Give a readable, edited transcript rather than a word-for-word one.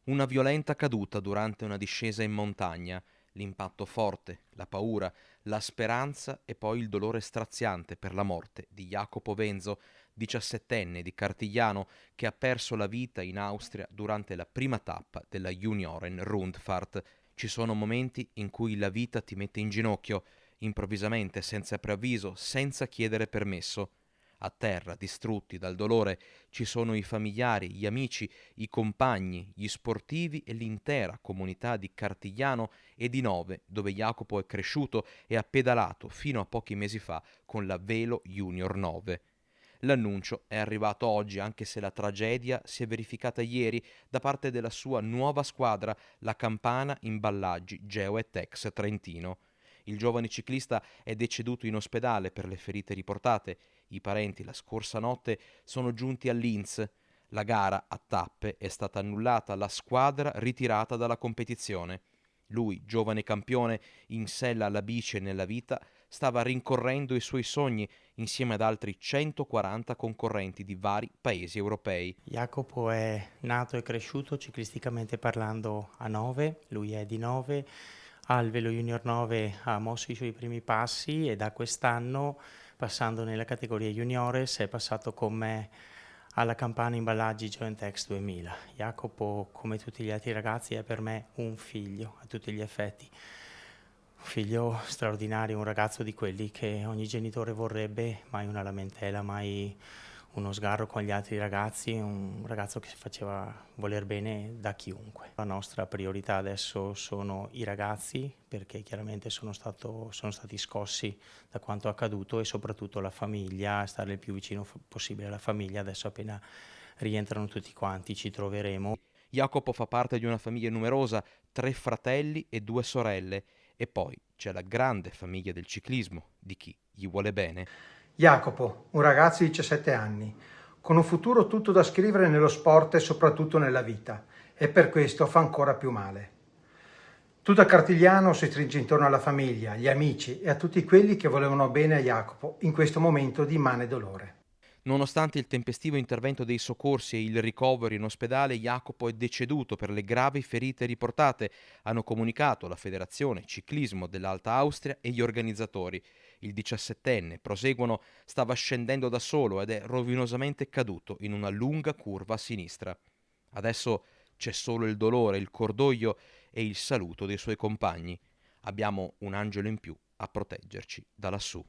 Una violenta caduta durante una discesa in montagna, l'impatto forte, la paura, la speranza e poi il dolore straziante per la morte di Jacopo Venzo, 17enne di Cartigliano, che ha perso la vita in Austria durante la prima tappa della Junioren-Rundfahrt. Ci sono momenti in cui la vita ti mette in ginocchio, improvvisamente, senza preavviso, senza chiedere permesso. A terra, distrutti dal dolore, ci sono i familiari, gli amici, i compagni, gli sportivi e l'intera comunità di Cartigliano e di Nove, dove Jacopo è cresciuto e ha pedalato fino a pochi mesi fa con la Velo Junior 9. L'annuncio è arrivato oggi, anche se la tragedia si è verificata ieri da parte della sua nuova squadra, la Campana Imballaggi Geo&Tex Trentino. Il giovane ciclista è deceduto in ospedale per le ferite riportate. I parenti la scorsa notte sono giunti a Linz. La gara a tappe è stata annullata, la squadra ritirata dalla competizione. Lui, giovane campione, in sella alla bici e nella vita, stava rincorrendo i suoi sogni insieme ad altri 140 concorrenti di vari paesi europei. Jacopo è nato e cresciuto ciclisticamente parlando a Nove, lui è di Nove, al Velo Junior 9 ha mosso i suoi primi passi e da quest'anno, passando nella categoria juniores, è passato con me alla Campana Imballaggi Jointex 2000. Jacopo, come tutti gli altri ragazzi, è per me un figlio a tutti gli effetti. Un figlio straordinario, un ragazzo di quelli che ogni genitore vorrebbe, mai una lamentela, mai uno sgarro con gli altri ragazzi, un ragazzo che si faceva voler bene da chiunque. La nostra priorità adesso sono i ragazzi, perché chiaramente sono stati scossi da quanto accaduto, e soprattutto la famiglia, stare il più vicino possibile alla famiglia. Adesso appena rientrano tutti quanti ci troveremo. Jacopo fa parte di una famiglia numerosa, 3 fratelli e 2 sorelle, e poi c'è la grande famiglia del ciclismo, di chi gli vuole bene. Jacopo, un ragazzo di 17 anni, con un futuro tutto da scrivere nello sport e soprattutto nella vita, e per questo fa ancora più male. Tutto a Cartigliano si stringe intorno alla famiglia, agli amici e a tutti quelli che volevano bene a Jacopo in questo momento di immane dolore. Nonostante il tempestivo intervento dei soccorsi e il ricovero in ospedale, Jacopo è deceduto per le gravi ferite riportate, hanno comunicato la Federazione Ciclismo dell'Alta Austria e gli organizzatori. Il 17enne, proseguono, stava scendendo da solo ed è rovinosamente caduto in una lunga curva a sinistra. Adesso c'è solo il dolore, il cordoglio e il saluto dei suoi compagni. Abbiamo un angelo in più a proteggerci da lassù.